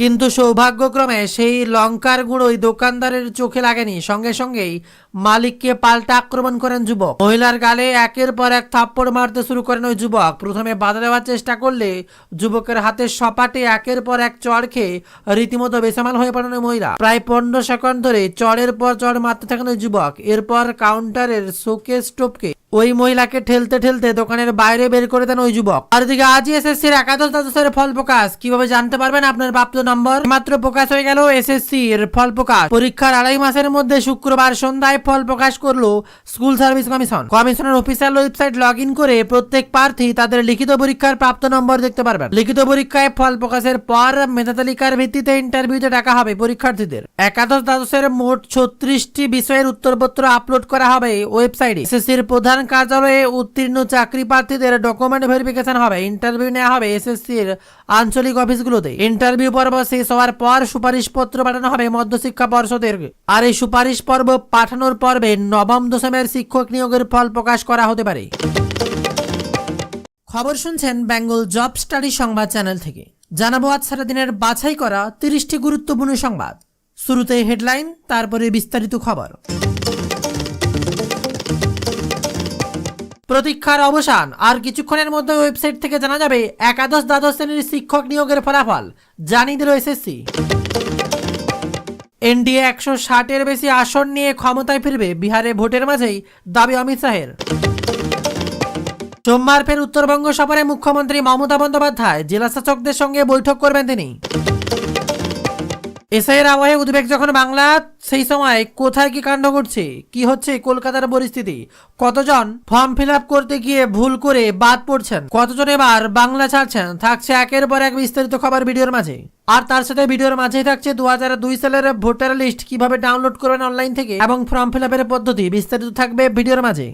কিন্তু সৌভাগ্যক্রমে সেই লঙ্কার গুঁড়োই দোকানদারের চোখে লাগেনি, সঙ্গে সঙ্গেই মালিককে পাল্টা আক্রমণ করেন যুবক। মহিলার গালে একের পর এক থাপ্পড় মারতে শুরু করেন ওই যুবক। প্রথমে বাধা দেওয়ার চেষ্টা করলে যুবকের হাতে সপাটে একের পর এক চড় খেয়ে রীতিমতো বেসামাল হয়ে পড়েন ওই মহিলা। প্রায় 15 সেকেন্ড ধরে চড়ের পর চড় মারতে থাকেন ওই যুবক। এরপর কাউন্টারের শোকেস টোপকে ওই মহিলাকে ঠেলতে ঠেলতে দোকানের বাইরে বের করে দেন ওই যুবক। আর এদিকে আজই এসএসসির একাদশ দ্বাদশের ফল প্রকাশ। কিভাবে জানতে পারবেন আপনার প্রাপ্ত নম্বর? মাত্র প্রকাশ হয়ে গেল এসএসসির ফল প্রকাশ। পরীক্ষার 2.5 মাসের মধ্যে শুক্রবার সন্ধ্যায় ফল প্রকাশ করলো স্কুল সার্ভিস কমিশন। কমিশনের অফিসিয়াল ওয়েবসাইট লগ ইন করে প্রত্যেক প্রার্থী তাদের লিখিত পরীক্ষার প্রাপ্ত নম্বর দেখতে পারবেন। লিখিত পরীক্ষায় ফল প্রকাশের পর মেধা তালিকার ভিত্তিতে ইন্টারভিউতে ডাকা হবে পরীক্ষার্থীদের। একাদশ দ্বাদশের মোট 36টি বিষয়ের উত্তরপত্র আপলোড করা হবে ওয়েবসাইটে। এসএসসির প্রধান কার্যালয়ে উত্তীর্ণ চাকরি প্রার্থীদের ডকুমেন্ট ভেরিফিকেশন হবে। ইন্টারভিউ নেওয়া হবে এসএসসির আঞ্চলিক অফিসগুলোতে। ইন্টারভিউ পর্ব শেষ হওয়ার পর সুপারিশপত্র পাঠানো হবে মধ্যশিক্ষা পর্ষদের। আর এই সুপারিশ পর্ব পাঠানোর পর্বে নবম দশমের শিক্ষক নিয়োগের ফল প্রকাশ করা হতে পারে। খবর শুনছেন বেঙ্গল জব স্টাডি সংবাদ চ্যানেল থেকে। জানাবো আজ সারাদিনের বাছাই করা 30টি গুরুত্বপূর্ণ সংবাদ। শুরুতে হেডলাইন, তারপরে বিস্তারিত খবর। প্রতীক্ষার অবসান। আর কিছুক্ষণের মধ্যে ওয়েবসাইট থেকে জানা যাবে একাদশ দ্বাদশ শ্রেণীর শিক্ষক নিয়োগের ফলাফল, জানিয়ে দিল এসএসসি। এনডিএ 160-এর বেশি আসন নিয়ে ক্ষমতায় ফিরবে, বিহারে ভোটের মাঝেই দাবি অমিত শাহের। সোমবার ফের উত্তরবঙ্গ সফরে মুখ্যমন্ত্রী মমতা বন্দ্যোপাধ্যায়, জেলা শাসকদের সঙ্গে বৈঠক করবেন তিনি। এসআইয়ের আবহে উদ্বেগ যখন বাংলা, সেই সময় কোথায় কি কাণ্ড ঘটছে, কি হচ্ছে কলকাতার পরিস্থিতি, কতজন ফর্ম ফিল আপ করতে গিয়ে ভুল করে বাদ পড়ছেন, কতজন এবার বাংলা ছাড়ছেন, থাকছে একের পর এক বিস্তারিত খবর ভিডিওর মাঝে। আর তার সাথে ভিডিওর মাঝেই থাকছে 2002 সালের ভোটার লিস্ট কিভাবে ডাউনলোড করবেন অনলাইন থেকে এবং ফর্ম ফিল আপের পদ্ধতি, বিস্তারিত থাকবে ভিডিওর মাঝে।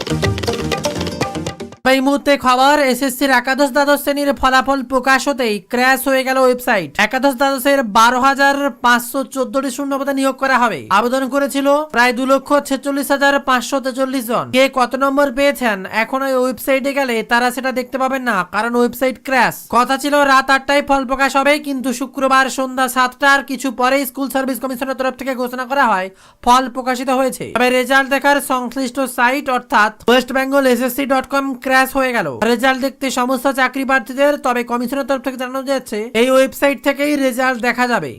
এই মুহূর্তে খবর, এসএসসির একাদশ দ্বাদশ শ্রেণীর ফলাফল প্রকাশ হতেই ক্র্যাশ হয়ে গেল ওয়েবসাইট। একাদশ দ্বাদশের 12,514টি শূন্যপদে নিয়োগ করা হবে। আবেদন করেছিল প্রায় 2,46,543 জন। কে কত নম্বর পেয়েছেন এখন ওই ওয়েবসাইটে গেলে তারা সেটা দেখতে পাবেন না, কারণ ওয়েবসাইট ক্র্যাশ। কথা ছিল রাত 8টায় ফল প্রকাশ হবে, কিন্তু শুক্রবার সন্ধ্যা 7টার কিছু পরেই স্কুল সার্ভিস কমিশনের তরফ থেকে ঘোষণা করা হয় ফল প্রকাশিত হয়েছে। তবে রেজাল্ট দেখার সংশ্লিষ্ট সাইট অর্থাৎ westbengalssc.com হয়ে গেল। রেজাল্ট দেখতে সমস্ত চাকরি প্রার্থীদের, তবে কমিশনের তরফ থেকে জানানো যাচ্ছে এই ওয়েবসাইট থেকেই রেজাল্ট দেখা যাবে।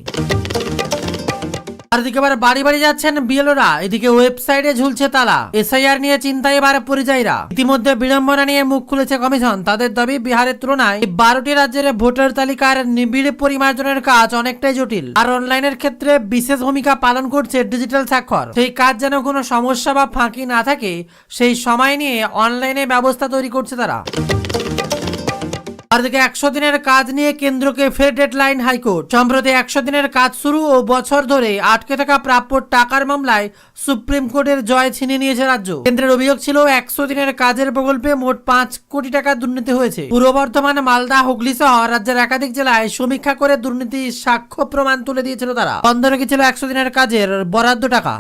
আর এদিকে আবার বাড়ি বাড়ি যাচ্ছেন বিএলওরা, এদিকে ওয়েবসাইটে ঝুলছে তালা। এসআইআর নিয়ে চিন্তায় এবার পরিযায়ীরা। ইতিমধ্যে বিড়ম্বনা নিয়ে মুখ খুলেছে কমিশন। তাদের দাবি বিহারের তুলনায় 12টি রাজ্যের ভোটার তালিকার নিবিড় পরিমার্জনের কাজ অনেকটাই জটিল। আর অনলাইনের ক্ষেত্রে বিশেষ ভূমিকা পালন করছে ডিজিটাল স্বাক্ষর। সেই কাজ যেন কোনো সমস্যা বা ফাঁকি না থাকে, সেই সময় নিয়ে অনলাইনে ব্যবস্থা তৈরি করছে তারা। আর দিকে 100 দিনের কাজ নিয়ে কেন্দ্রকে ফের ডেডলাইন হাইকোর্ট। সম্প্রতি 100 দিনের কাজ শুরু ও বছর ধরে আটকে থাকা প্রাপ্য টাকার মামলায় সুপ্রিম কোর্টের জয় ছিনিয়ে নিয়েছে রাজ্য। কেন্দ্রের অভিযোগ ছিল 100 দিনের কাজের প্রকল্পে মোট 5 কোটি টাকা দুর্নীতি হয়েছে। পূর্ব বর্ধমান, মালদা, হুগলি সহ রাজ্যের একাধিক জেলায় সমীক্ষা করে দুর্নীতির সাক্ষ্য প্রমাণ তুলে দিয়েছিল তারা। বন্ধ রেখেছিল 100 দিনের কাজের বরাদ্দ টাকা।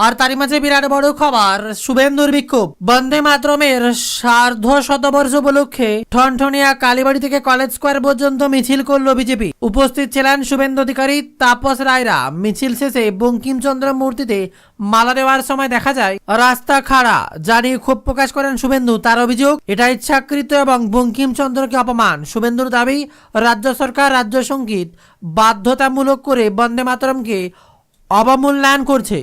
আর তারই মাঝে বিরাট বড় খবর, শুভেন্দুর বিক্ষোভ। বন্দে মাতরমের সার্ধ শতবর্ষ উপলক্ষে ঠনঠনিয়া কালীবাড়ি থেকে কলেজ স্কোয়ার পর্যন্ত মিছিল করল বিজেপি। উপস্থিত ছিলেন শুভেন্দু অধিকারী, তাপস রায়রা। মিছিল শেষে বঙ্কিমচন্দ্র মূর্তিতে মালা দেওয়ার সময় দেখা যায় রাস্তা খাড়া, যা নিয়ে ক্ষোভ প্রকাশ করেন শুভেন্দু। তার অভিযোগ, এটা ইচ্ছাকৃত এবং বঙ্কিমচন্দ্রকে অপমান। শুভেন্দুর দাবি, রাজ্য সরকার রাজ্য সঙ্গীত বাধ্যতামূলক করে বন্দে মাতরমকে অবমূল্যায়ন করছে।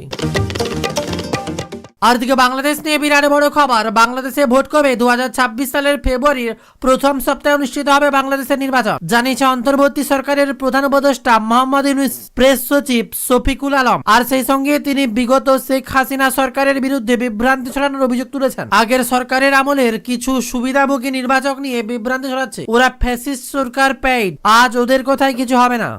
আর দিকে বাংলাদেশ নিয়ে বিরাট বড় খবর, বাংলাদেশে ভোট কবে? 2026 সালের ফেব্রুয়ারির প্রথম সপ্তাহে অনুষ্ঠিত হবে বাংলাদেশের নির্বাচন, জানিয়েছে অন্তর্বর্তী সরকারের প্রধান উপদেষ্টা মোহাম্মদ ইউনূস, প্রেস সচিব শফিকুল আলম। আর সেই সঙ্গে তিনি বিগত শেখ হাসিনা সরকারের বিরুদ্ধে বিভ্রান্তি ছড়ানোর অভিযোগ তুলেছেন। আগের সরকারের আমলের কিছু সুবিধাভোগী নির্বাচক নিয়ে বিভ্রান্তি ছড়াচ্ছে, ওরা ফ্যাসিস্ট সরকার পেইড, আজ ওদের কথায় কিছু হবে না।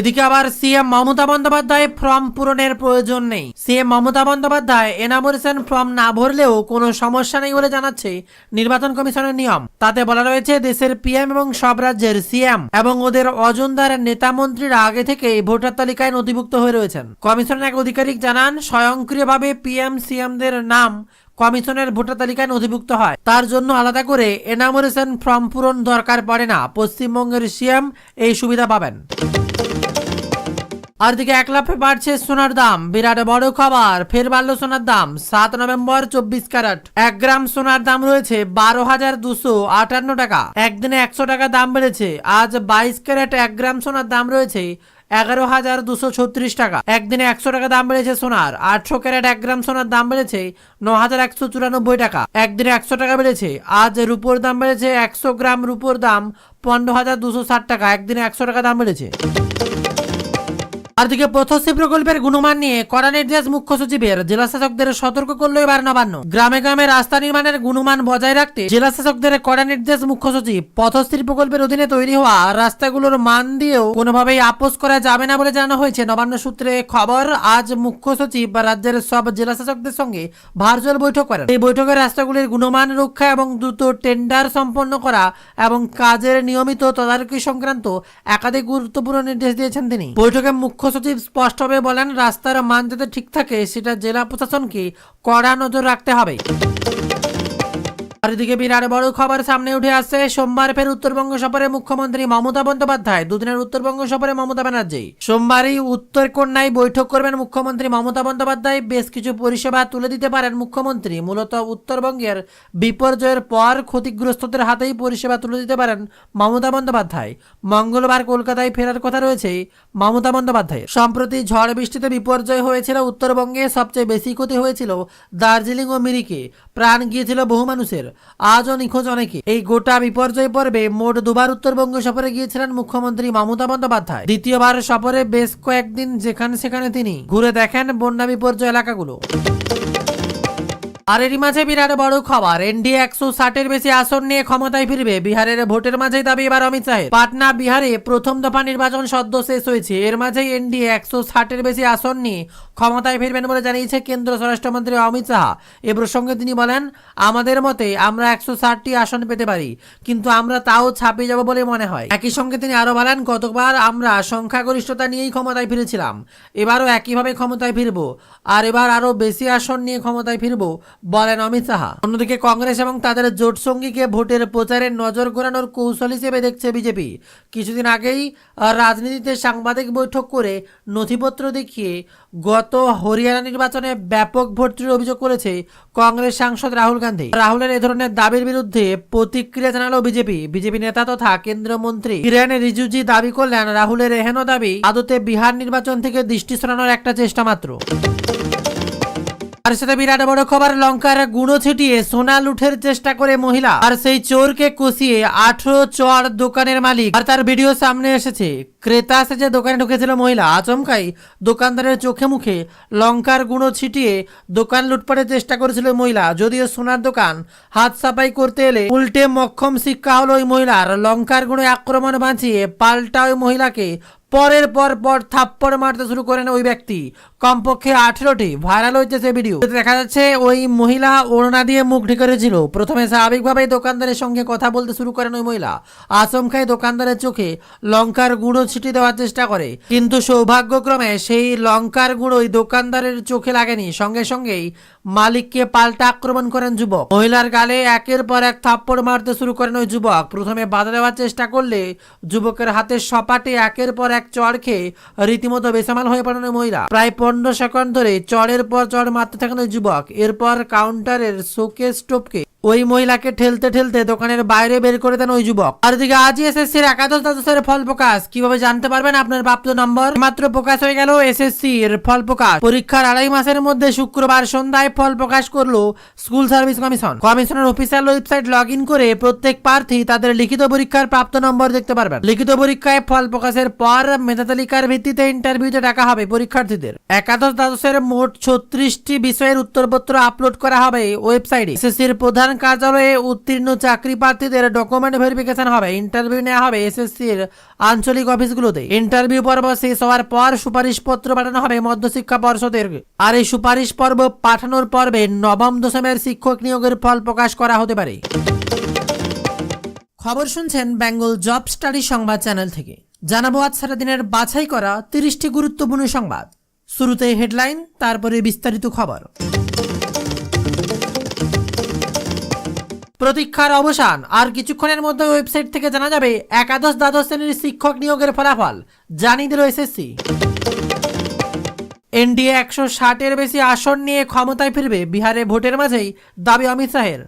এদিকে আবার সিএম মমতা বন্দ্যোপাধ্যায় ফর্ম পূরণের প্রয়োজন নেই। CM Mamata Bandyopadhyay enumeration form না ভরলেও কোনো সমস্যা নেই বলে জানাচ্ছে নির্বাচন কমিশনের নিয়ম। তাতে বলা রয়েছে, দেশের পিএম এবং সব রাজ্যের সিএম এবং ওদের অজনদার নেতা মন্ত্রীরা আগে থেকেই ভোটার তালিকায় নথিভুক্ত হয়ে রয়েছেন। কমিশনের এক আধিকারিক জানান, স্বয়ংক্রিয়ভাবে পিএম সিএমদের নাম কমিশনের ভোটার তালিকায় নথিভুক্ত হয়, তার জন্য আলাদা করে এনামোরেশন ফর্ম পূরণ দরকার পড়ে না। পশ্চিমবঙ্গের সিএম এই সুবিধা পাবেন। আর দিকে এক লাফে বাড়ছে সোনার দাম, বিরাট বড় খবর, ফের বাড়লো সোনার দাম। 7 নভেম্বর 24 ক্যারেট 1 গ্রাম সোনার দাম রয়েছে 12,258 টাকা। একদিনে 100 টাকা দাম বেড়েছে। আজ 22 ক্যারেট 1 গ্রাম সোনার দাম রয়েছে 11,236 টাকা। একদিনে 100 টাকা দাম বেড়েছে সোনার। 800 ক্যারেট 1 গ্রাম সোনার দাম বেড়েছে 9,194 টাকা। একদিনে 100 টাকা বেড়েছে। আজ রূপোর দাম বেড়েছে, 100 গ্রাম রূপোর দাম 15,260 টাকা। একদিনে 100 টাকা দাম বেড়েছে। আর দিকে পথশ্রী প্রকল্পের গুণমান নিয়ে কড়া নির্দেশ মুখ্য সচিবের, জেলা শাসকদের সতর্ক করলো এবার নবান্ন। গ্রামে গ্রামে রাস্তা নির্মাণের গুণমান বজায় রাখতে জেলা শাসকদের কড়া নির্দেশ মুখ্য সচিব। পথশ্রী প্রকল্পের অধীনে তৈরি হওয়া রাস্তাগুলোর মান দিয়েও কোনোভাবেই আপোষ করা যাবে না বলে জানানো হয়েছে। নবান্ন সূত্রে খবর, আজ মুখ্য সচিব বা রাজ্যের সব জেলা শাসকদের সঙ্গে ভার্চুয়াল বৈঠক করেন। এই বৈঠকে রাস্তাগুলির গুণমান রক্ষা এবং দ্রুত টেন্ডার সম্পন্ন করা এবং কাজের নিয়মিত তদারকি সংক্রান্ত একাধিক গুরুত্বপূর্ণ নির্দেশ দিয়েছেন তিনি। বৈঠকে মুখ্য সচিব স্পষ্টভাবে বলেন, রাস্তার মান যাতে ঠিক থাকে সেটা জেলা প্রশাসনকে কড়া নজর রাখতে হবে। আর এদিকে বিরাট বড় খবর সামনে উঠে আসছে। সোমবার ফের উত্তরবঙ্গ সফরে মুখ্যমন্ত্রী মমতা বন্দ্যোপাধ্যায়। দুদিনের উত্তরবঙ্গ সফরে মমতা ব্যানার্জি। সোমবারই উত্তরকন্যায় বৈঠক করবেন মুখ্যমন্ত্রী মমতা বন্দ্যোপাধ্যায়। বেশ কিছু পরিষেবা তুলে দিতে পারেন মুখ্যমন্ত্রী। মূলত উত্তরবঙ্গের বিপর্যয়ের পর ক্ষতিগ্রস্তদের হাতেই পরিষেবা তুলে দিতে পারেন মমতা বন্দ্যোপাধ্যায়। মঙ্গলবার কলকাতায় ফেরার কথা রয়েছে মমতা বন্দ্যোপাধ্যায়। সম্প্রতি ঝড় বৃষ্টিতে বিপর্যয় হয়েছিল উত্তরবঙ্গে। সবচেয়ে বেশি ক্ষতি হয়েছিল দার্জিলিং ও মিরিকে। প্রাণ গিয়েছিল বহু মানুষের। আজও নিখোঁজ অনেকে। এই গোটা বিপর্যয় পর্বে মোট দুবার উত্তরবঙ্গ সফরে গিয়েছিলেন মুখ্যমন্ত্রী মমতা বন্দ্যোপাধ্যায়। দ্বিতীয়বার সফরে বেশ কয়েকদিন যেখানে সেখানে তিনি ঘুরে দেখেন বন্যা বিপর্যয় এলাকাগুলো। আর এরই মাঝে বিরাট বড় খবর, এনডিএ 160-এর বেশি আসন নিয়ে ক্ষমতায় ফিরবে। বিহারের ভোটের মাঝেই দাবি এবার অমিত শাহের। পাটনা বিহারে প্রথম দফা নির্বাচন সদ্য শেষ হয়েছে। এর মাঝেই এনডিএ 160-এর বেশি আসন নিয়ে ক্ষমতায় ফিরবেন বলে জানিয়েছে কেন্দ্র স্বরাষ্ট্রমন্ত্রী অমিত শাহ। এ প্রসঙ্গে তিনি বলেন, আমাদের মতে আমরা 160টি আসন পেতে পারি, কিন্তু আমরা তাও ছাপিয়ে যাব বলে মনে হয়। একই সঙ্গে তিনি আরো বলেন, গতবার আমরা সংখ্যাগরিষ্ঠতা নিয়েই ক্ষমতায় ফিরেছিলাম, এবারও একইভাবে ক্ষমতায় ফিরব, আর এবার আরো বেশি আসন নিয়ে ক্ষমতায় ফিরব বলেন অমিত শাহ। অন্যদিকে কংগ্রেস এবং তাদের জোট সঙ্গীকে ভোটের প্রচারে নজর ঘোরানোর কৌশল হিসেবে দেখছে বিজেপি। কিছুদিন আগেই রাজনীতিতে সাংবাদিক বৈঠক করে নথিপত্র দেখিয়ে গত হরিয়ানা নির্বাচনে ব্যাপক ভোট চুরির অভিযোগ করেছে কংগ্রেস সাংসদ রাহুল গান্ধী। রাহুলের এ ধরনের দাবির বিরুদ্ধে প্রতিক্রিয়া জানালো বিজেপি নেতা তথা কেন্দ্রীয় মন্ত্রী কিরেন রিজিজু দাবি করলেন, রাহুলের এহেন দাবি আদতে বিহার নির্বাচন থেকে দৃষ্টি সরানোর একটা চেষ্টা মাত্র। আর সাথে বিরাট বড় খবর, লঙ্কার গুঁড়ো ছিটিয়ে সোনা লুঠের চেষ্টা করে মহিলা, আর সেই চোরকে কষিয়ে 18 চর দোকানের মালিক। আর তার ভিডিও সামনে এসেছে। ক্রেতা সেজে দোকানে ঢুকেছিল মহিলা। আচমকাই দোকানদারের চোখে মুখে লঙ্কার গুঁড়ো ছিটিয়ে দোকান লুটপাটের চেষ্টা করেছিল মহিলা। যদিও সোনার দোকান হাত সাফাই করতে এলে উল্টে মক্ষম শিক্ষা হলো ওই মহিলার। লঙ্কার গুঁড়ো আক্রমণ বাঁচিয়ে পাল্টা ওই মহিলাকে পরের পর থাপ্পড় মারতে শুরু করেন ওই ব্যক্তি। কমপক্ষে 18টি ভাইরাল হয়েছে সে ভিডিও। দেখা যাচ্ছে ওই মহিলা ওড়না দিয়ে মুখ ঢেকে রেখেছিল। প্রথমে স্বাভাবিকভাবেই দোকানদারের সঙ্গে কথা বলতে শুরু করেন ওই মহিলা। আচমকাই দোকানদারের চোখে লঙ্কার গুঁড়ো ছিটিয়ে দেওয়ার চেষ্টা করে, কিন্তু সৌভাগ্যক্রমে সেই লঙ্কার গুঁড়োই দোকানদারের চোখে লাগেনি। সঙ্গে সঙ্গেই মালিককে পাল্টা আক্রমণ করেন যুবক। মহিলার গালে একের পর এক থাপ্পড় মারতে শুরু করেন ওই যুবক। প্রথমে বাধা দেওয়ার চেষ্টা করলে যুবকের হাতে সপাটে একের পর এক চড় খেয়ে রীতিমতো বেসামাল হয়ে পড়েন ওই মহিলা। প্রায় 15 সেকেন্ড ধরে চড়ের পর চড় মারতে থাকেন ওই যুবক। এরপর কাউন্টারের শোকেস টপকে ওই মহিলাকে ঠেলতে ঠেলতে দোকানের বাইরে বের করে দেন ওই যুবক। আর দিকে আজই এসএসসির একাদশ দ্বাদশের ফল প্রকাশ। কিভাবে জানতে পারবেন আপনার প্রাপ্ত নম্বর? মাত্র প্রকাশ হয়ে গেল এসএসসির ফল প্রকাশ। পরীক্ষার 2.5 মাসের মধ্যে শুক্রবার সন্ধ্যায় ফল প্রকাশ করলো স্কুল সার্ভিস কমিশন। কমিশনের অফিসিয়াল ওয়েবসাইট লগ ইন করে প্রত্যেক প্রার্থী তাদের লিখিত পরীক্ষার প্রাপ্ত নম্বর দেখতে পারবেন। লিখিত পরীক্ষায় ফল প্রকাশের পর মেধা তালিকার ভিত্তিতে ইন্টারভিউতে ডাকা হবে পরীক্ষার্থীদের। একাদশ দ্বাদশের মোট 36টি বিষয়ের উত্তরপত্র আপলোড করা হবে ওয়েবসাইটে। এসএসসির প্রধান কার্যালয়ে উত্তীর্ণ চাকরি প্রার্থীদের ডকুমেন্ট ভেরিফিকেশন হবে। ইন্টারভিউ নেওয়া হবে এসএসসির আঞ্চলিক অফিসগুলোতে। ইন্টারভিউ পর্ব শেষ হওয়ার পর সুপারিশপত্র পাঠানো হবে মধ্যশিক্ষা পর্ষদের। আর এই সুপারিশ পর্ব পাঠানোর পর্বে নবম দশমের শিক্ষক নিয়োগের ফল প্রকাশ করা হতে পারে। খবর শুনছেন বেঙ্গল জব স্টাডি সংবাদ চ্যানেল থেকে। জানাবো আজ সারাদিনের বাছাই করা 30টি গুরুত্বপূর্ণ সংবাদ। শুরুতে হেডলাইন, তারপরে বিস্তারিত খবর। প্রতীক্ষার অবসান, আর কিছুক্ষণের মধ্যে ওয়েবসাইট থেকে জানা যাবে একাদশ দ্বাদশ শ্রেণীর শিক্ষক নিয়োগের ফলাফল, জানিয়ে দিল এসএসসি। এনডিএ 160-এর বেশি আসন নিয়ে ক্ষমতায় ফিরবে, বিহারে ভোটের মাঝেই দাবি অমিত শাহের।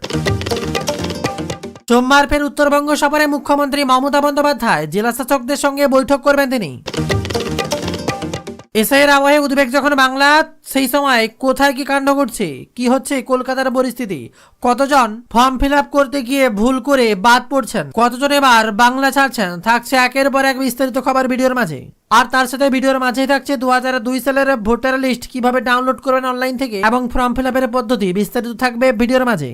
সোমবার ফের উত্তরবঙ্গ সফরে মুখ্যমন্ত্রী মমতা বন্দ্যোপাধ্যায়, জেলা শাসকদের সঙ্গে বৈঠক করবেন তিনি। এসআইয়ের আবহে উদ্বেগ যখন বাংলা, সেই সময় কোথায় কি কাণ্ড ঘটছে, কি হচ্ছে কলকাতার পরিস্থিতি, কতজন ফর্ম ফিল আপ করতে গিয়ে ভুল করে বাদ পড়ছেন, কতজন এবার বাংলা ছাড়ছেন, থাকছে একের পর এক বিস্তারিত খবর ভিডিওর মাঝে। আর তার সাথে ভিডিওর মাঝেই থাকছে 2002 সালের ভোটার লিস্ট কিভাবে ডাউনলোড করবেন অনলাইন থেকে এবং ফর্ম ফিল আপের পদ্ধতি, বিস্তারিত থাকবে ভিডিওর মাঝে।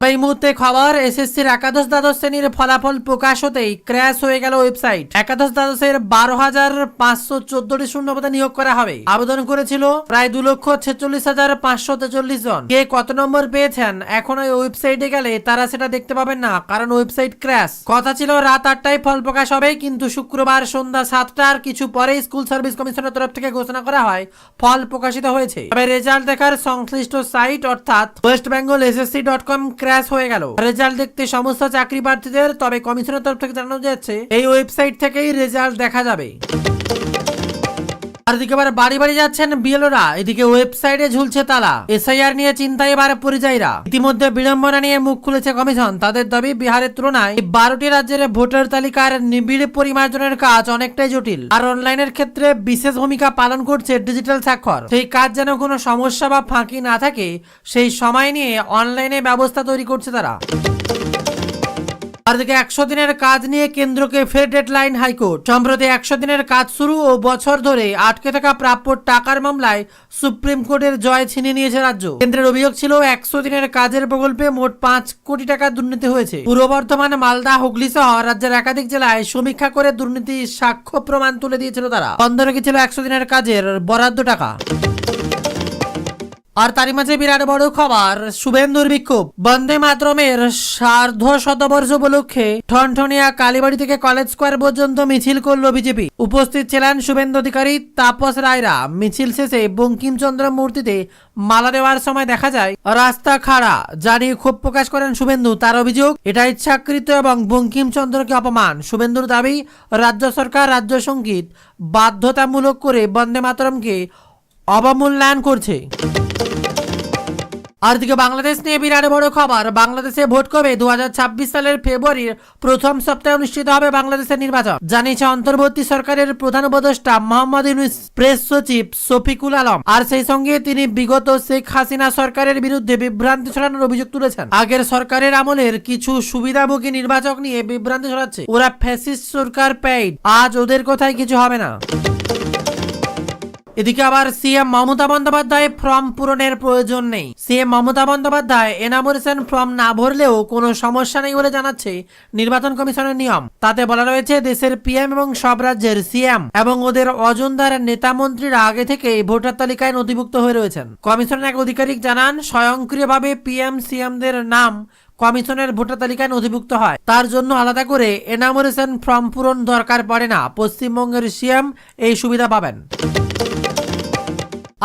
এই মুহূর্তে খবর, এসএসসির একাদশ দ্বাদশ শ্রেণীর ফলাফল প্রকাশ হতেই ক্র্যাশ হয়ে গেল ওয়েবসাইট। একাদশ দ্বাদশের 12,514টি শূন্যপদে নিয়োগ করা হবে। আবেদন করেছিল প্রায় 2,46,543 জন। কে কত নম্বর পেয়েছেন এখন ওই ওয়েবসাইটে গেলে তারা সেটা দেখতে পাবেন না, কারণ ওয়েবসাইট ক্র্যাশ। কথা ছিল রাত 8টায় ফল প্রকাশ হবে, কিন্তু শুক্রবার সন্ধ্যা 7টার কিছু পরে স্কুল সার্ভিস কমিশনের তরফ থেকে ঘোষণা করা হয় ফল প্রকাশিত হয়েছে। তবে রেজাল্ট দেখার সংশ্লিষ্ট সাইট অর্থাৎ westbengalssc.com ক্র্যাশ হয়ে গেল। রেজাল্ট দেখতে সমস্ত চাকরি প্রার্থীদের, তবে কমিশনের তরফ থেকে জানানো যাচ্ছে এই ওয়েবসাইট থেকেই রেজাল্ট দেখা যাবে। আর এদিকে আবার বাড়ি বাড়ি যাচ্ছেন বিএলওরা, এদিকে ওয়েবসাইটে ঝুলছে তালা। এসআইআর নিয়ে চিন্তায় এবার পরিযায়ীরা। ইতিমধ্যে বিড়ম্বনা নিয়ে মুখ খুলেছে কমিশন। তাদের দাবি বিহারের তুলনায় 12টি রাজ্যের ভোটার তালিকার নিবিড় পরিমার্জনের কাজ অনেকটাই জটিল, আর অনলাইনের ক্ষেত্রে বিশেষ ভূমিকা পালন করছে ডিজিটাল স্বাক্ষর। সেই কাজ যেন কোনো সমস্যা বা ফাঁকি না থাকে, সেই সময় নিয়ে অনলাইনে ব্যবস্থা তৈরি করছে তারা। আর দিকে 100 দিনের কাজ নিয়ে কেন্দ্রকে ফের ডেডলাইন হাইকোর্ট। সম্প্রতি 100 দিনের কাজ শুরু ও বছর ধরে আটকে থাকা প্রাপ্য টাকার মামলায় সুপ্রিম কোর্টের জয় ছিনিয়ে নিয়েছে রাজ্য। কেন্দ্রের অভিযোগ ছিল 100 দিনের কাজের প্রকল্পে মোট 5 কোটি টাকা দুর্নীতি হয়েছে। পূর্ব বর্ধমান, মালদা, হুগলি সহ রাজ্যের একাধিক জেলায় সমীক্ষা করে দুর্নীতির সাক্ষ্য প্রমাণ তুলে দিয়েছিল তারা। বন্ধ রেখেছিল 100 দিনের কাজের বরাদ্দ টাকা। আর তারই মাঝে বিরাট বড় খবর, শুভেন্দুর বিক্ষোভ। বন্দে মাতরমের সার্ধ শতবর্ষ উপলক্ষে ঠনঠনিয়া কালীবাড়ি থেকে কলেজ স্কোয়ার পর্যন্ত মিছিল করল বিজেপি। উপস্থিত ছিলেন শুভেন্দু অধিকারী, তাপস রায়রা। মিছিল শেষে বঙ্কিমচন্দ্র মূর্তিতে মালা দেওয়ার সময় দেখা যায় রাস্তা খাড়া, যা নিয়ে ক্ষোভ প্রকাশ করেন শুভেন্দু। তার অভিযোগ, এটা ইচ্ছাকৃত এবং বঙ্কিমচন্দ্রকে অপমান। শুভেন্দুর দাবি, রাজ্য সরকার রাজ্য সঙ্গীত বাধ্যতামূলক করে বন্দে মাতরমকে অবমূল্যায়ন করছে। আর দিকে বাংলাদেশ নিয়ে বিরাট বড় খবর, বাংলাদেশে ভোট কবে? 2026 সালের ফেব্রুয়ারির প্রথম সপ্তাহে অনুষ্ঠিত হবে বাংলাদেশের নির্বাচন, জানিয়েছে অন্তর্বর্তী সরকারের প্রধান উপদেষ্টা মোহাম্মদ ইউনূস, প্রেস সচিব শফিকুল আলম। আর সেই সঙ্গে তিনি বিগত শেখ হাসিনা সরকারের বিরুদ্ধে বিভ্রান্তি ছড়ানোর অভিযোগ তুলেছেন। আগের সরকারের আমলের কিছু সুবিধাভোগী নির্বাচক নিয়ে বিভ্রান্তি ছড়াচ্ছে, ওরা ফ্যাসিস্ট সরকার পেইড, আজ ওদের কথায় কিছু হবে না। এদিকে আবার সিএম মমতা বন্দ্যোপাধ্যায় ফর্ম পূরণের প্রয়োজন নেই। CM Mamata Bandyopadhyay enumeration form না ভরলেও কোনো সমস্যা নেই বলে জানাচ্ছে নির্বাচন কমিশনের নিয়ম। তাতে বলা রয়েছে, দেশের পিএম এবং সব রাজ্যের সিএম এবং ওদের অজনদার নেতা মন্ত্রীরা আগে থেকে ভোটার তালিকায় নথিভুক্ত হয়ে রয়েছেন। কমিশনের এক আধিকারিক জানান, স্বয়ংক্রিয়ভাবে পিএম সিএমদের নাম কমিশনের ভোটার তালিকায় নথিভুক্ত হয়, তার জন্য আলাদা করে এনামোরেশন ফর্ম পূরণ দরকার পড়ে না। পশ্চিমবঙ্গের সিএম এই সুবিধা পাবেন।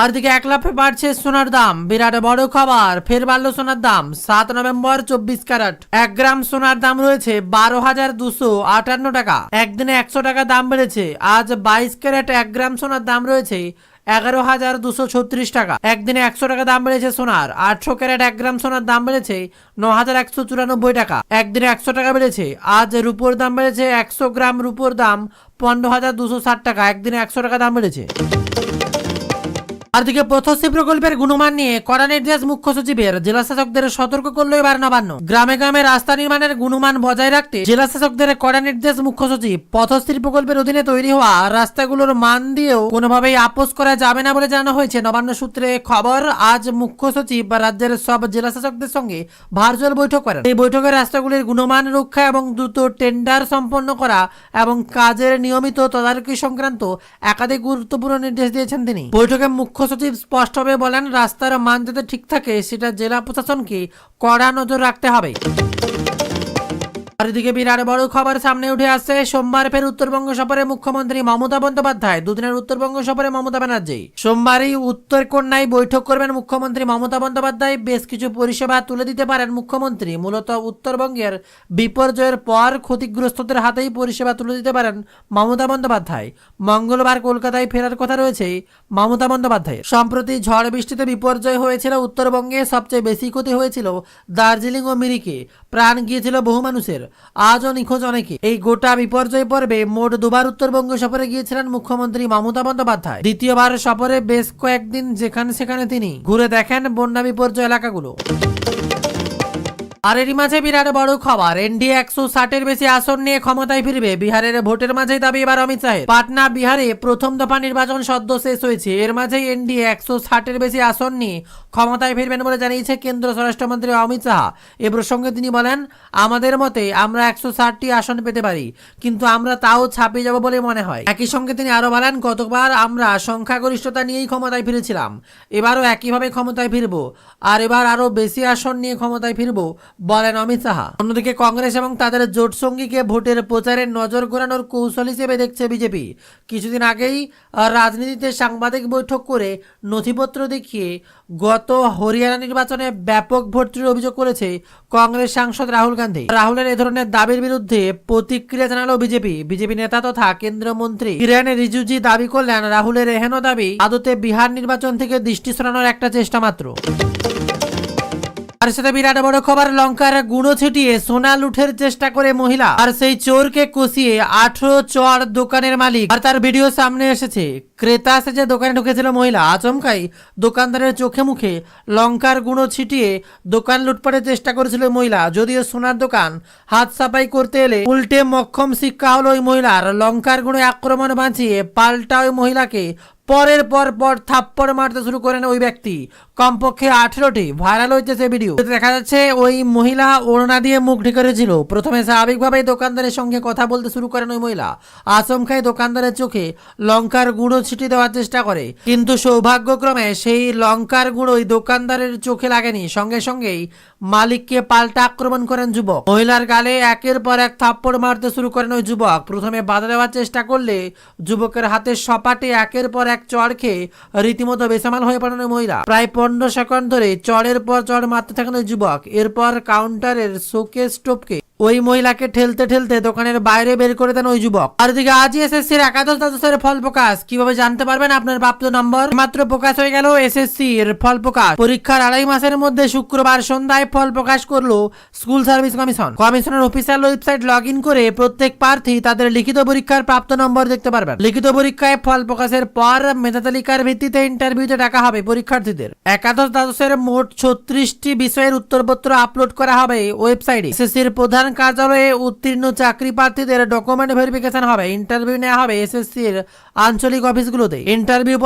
আর দিকে 1 লাফে বাড়ছে সোনার দাম, বিরাট বড় খবর, ফের বাড়লো সোনার দাম। 7 নভেম্বর 24 ক্যারেট 1 গ্রাম সোনার দাম রয়েছে 12,258 টাকা। একদিনে 100 টাকা দাম বেড়েছে। আজ 22 ক্যারেট 1 গ্রাম সোনার দাম রয়েছে 11,236 টাকা। একদিনে 100 টাকা দাম বেড়েছে সোনার। 800 ক্যারেট 1 গ্রাম সোনার দাম বেড়েছে 9,194 টাকা। একদিনে 100 টাকা বেড়েছে। আজ রূপোর দাম বেড়েছে, 100 গ্রাম রূপোর দাম 15,260 টাকা। একদিনে 100 টাকা দাম বেড়েছে। আর দিকে পথশ্রী প্রকল্পের গুণমান নিয়ে কড়া নির্দেশ মুখ্য সচিবের, জেলা শাসকদের সতর্ক করলো এবার নবান্ন। গ্রামে গ্রামে রাস্তা নির্মাণের গুণমান বজায় রাখতে জেলা শাসকদের কড়া নির্দেশ মুখ্য সচিব। পথশ্রী প্রকল্পের অধীনে তৈরি হওয়া রাস্তাগুলোর মান দিয়েও কোনোভাবেই আপোষ করা যাবে না বলে জানানো হয়েছে। নবান্ন সূত্রে খবর, আজ মুখ্য সচিব বা রাজ্যের সব জেলা শাসকদের সঙ্গে ভার্চুয়াল বৈঠক করেন। এই বৈঠকে রাস্তাগুলির গুণমান রক্ষা এবং দ্রুত টেন্ডার সম্পন্ন করা এবং কাজের নিয়মিত তদারকি সংক্রান্ত একাধিক গুরুত্বপূর্ণ নির্দেশ দিয়েছেন তিনি। বৈঠকে মুখ্য সচিব স্পষ্টভাবে বলেন, রাস্তার মান যাতে ঠিক থাকে সেটা জেলা প্রশাসনকে কড়া নজর রাখতে হবে। আর এদিকে বিরাট বড় খবর সামনে উঠে আসছে। সোমবার ফের উত্তরবঙ্গ সফরে মুখ্যমন্ত্রী মমতা বন্দ্যোপাধ্যায়। দুদিনের উত্তরবঙ্গ সফরে মমতা ব্যানার্জি সোমবারই উত্তর কন্যায় বৈঠক করবেন মুখ্যমন্ত্রী মমতা বন্দ্যোপাধ্যায়। বেশ কিছু পরিষেবা তুলে দিতে পারেন মুখ্যমন্ত্রী। মূলত উত্তরবঙ্গের বিপর্যয়ের পর ক্ষতিগ্রস্তদের হাতেই পরিষেবা তুলে দিতে পারেন মমতা বন্দ্যোপাধ্যায়। মঙ্গলবার কলকাতায় ফেরার কথা রয়েছে মমতা বন্দ্যোপাধ্যায়। সম্প্রতি ঝড় বৃষ্টিতে বিপর্যয় হয়েছিল উত্তরবঙ্গে। সবচেয়ে বেশি ক্ষতি হয়েছিল দার্জিলিং ও মিরিকে। প্রাণ গিয়েছিল বহু মানুষের, আজও নিখোঁজ অনেকে। এই গোটা বিপর্যয় পর্বে মোট দুবার উত্তরবঙ্গ সফরে গিয়েছিলেন মুখ্যমন্ত্রী মমতা বন্দ্যোপাধ্যায়। দ্বিতীয়বার সফরে বেশ কয়েকদিন যেখানে সেখানে তিনি ঘুরে দেখেন বন্যা বিপর্যয় এলাকাগুলো। আর এরই মাঝে বিরাট বড় খবর, এনডিএ 160-এর বেশি আসন নিয়ে ক্ষমতায় ফিরবে। বিহারের ভোটের মাঝেই দাবি এবার অমিত শাহের। পাটনা বিহারে প্রথম দফা নির্বাচন সদ্য শেষ হয়েছে। এর মাঝেই এনডিএ 160-এর বেশি আসন নিয়ে ক্ষমতায় ফিরবেন বলে জানিয়েছে কেন্দ্র স্বরাষ্ট্রমন্ত্রী অমিত শাহ। এ প্রসঙ্গে তিনি বলেন, আমাদের মতে আমরা 160টি আসন পেতে পারি, কিন্তু আমরা তাও ছাপিয়ে যাব বলে মনে হয়। একই সঙ্গে তিনি আরো বলেন, গতবার আমরা সংখ্যাগরিষ্ঠতা নিয়েই ক্ষমতায় ফিরেছিলাম, এবারও একইভাবে ক্ষমতায় ফিরব, আর এবার আরো বেশি আসন নিয়ে ক্ষমতায় ফিরব বলেন অমিত শাহ। অন্যদিকে কংগ্রেস এবং তাদের জোট সঙ্গীকে ভোটের প্রচারে নজর ঘোরানোর কৌশল হিসেবে দেখছে বিজেপি। কিছুদিন আগেই রাজনীতিতে সাংবাদিক বৈঠক করে নথিপত্র দেখিয়ে গত হরিয়ানা নির্বাচনে ব্যাপক ভোট চুরির অভিযোগ করেছে কংগ্রেস সাংসদ রাহুল গান্ধী। রাহুলের এ ধরনের দাবির বিরুদ্ধে প্রতিক্রিয়া জানালো বিজেপি নেতা তথা কেন্দ্রমন্ত্রী কিরেন রিজিজু দাবি করলেন, রাহুলের এহেন দাবি আদতে বিহার নির্বাচন থেকে দৃষ্টি সরানোর একটা চেষ্টা মাত্র। আর সাথে বিরাট বড় খবর, লঙ্কার গুঁড়ো ছিটিয়ে সোনা লুঠের চেষ্টা করে মহিলা, আর সেই চোরকে কষিয়ে 18 চর দোকানের মালিক। আর তার ভিডিও সামনে এসেছে। ক্রেতা সেজে দোকানে ঢুকেছিল মহিলা। আচমকাই দোকানদারের চোখে মুখে লঙ্কার গুঁড়ো ছিটিয়ে দোকান লুটপাটের চেষ্টা করেছিল মহিলা। যদিও সোনার দোকান হাত সাফাই করতে এলে উল্টে মক্ষম শিক্ষা হলো ওই মহিলার। লঙ্কার গুঁড়ো আক্রমণ বাঁচিয়ে পাল্টা ওই মহিলাকে পরের পর থাপ্পড় মারতে শুরু করেন ওই ব্যক্তি। কমপক্ষে 18টি ভাইরাল হয়েছে সে ভিডিও। দেখা যাচ্ছে ওই মহিলা ওড়না দিয়ে মুখ ঢেকে রেখেছিল। প্রথমে স্বাভাবিকভাবেই দোকানদারের সঙ্গে কথা বলতে শুরু করেন ওই মহিলা। আচমকাই দোকানদারের চোখে লঙ্কার গুঁড়ো ছিটিয়ে দেওয়ার চেষ্টা করে, কিন্তু সৌভাগ্যক্রমে সেই লঙ্কার গুঁড়োই দোকানদারের চোখে লাগেনি। সঙ্গে সঙ্গেই মালিককে পাল্টা আক্রমণ করেন যুবক। মহিলার গালে একের পর এক থাপ্পড় মারতে শুরু করেন ওই যুবক। প্রথমে বাধা দেওয়ার চেষ্টা করলে যুবকের হাতে সপাটে একের পর এক চড় খেয়ে রীতিমতো বেসামাল হয়ে পড়েন ওই মহিলা। প্রায় 15 সেকেন্ড ধরে চড়ের পর চড় মারতে থাকেন ওই যুবক। এরপর কাউন্টারের শোকেস টপকে ওই মহিলাকে ঠেলতে ঠেলতে দোকানের বাইরে বের করে দেন ওই যুবক। আর এদিকে আজই এসএসসির একাদশ দ্বাদশের ফল প্রকাশ। কিভাবে জানতে পারবেন আপনার প্রাপ্ত নম্বর? মাত্র প্রকাশ হয়ে গেল এসএসসির ফল প্রকাশ। পরীক্ষার 2.5 মাসের মধ্যে শুক্রবার সন্ধ্যায় ফল প্রকাশ করলো স্কুল সার্ভিস কমিশন। কমিশনের অফিসিয়াল ওয়েবসাইট লগ ইন করে প্রত্যেক প্রার্থী তাদের লিখিত পরীক্ষার প্রাপ্ত নম্বর দেখতে পারবেন। লিখিত পরীক্ষায় ফল প্রকাশের পর মেধা তালিকার ভিত্তিতে ইন্টারভিউতে ডাকা হবে পরীক্ষার্থীদের। একাদশ দ্বাদশের মোট 36টি বিষয়ের উত্তরপত্র আপলোড করা হবে ওয়েবসাইটে। এসএসসির প্রধান কার্যালয়ে উত্তীর্ণ চাকরি প্রার্থীদের ডকুমেন্ট ভেরিফিকেশন হবে। ইন্টারভিউ নেওয়া হবে এসএসসির আঞ্চলিক অফিসগুলোতে। ইন্টারভিউ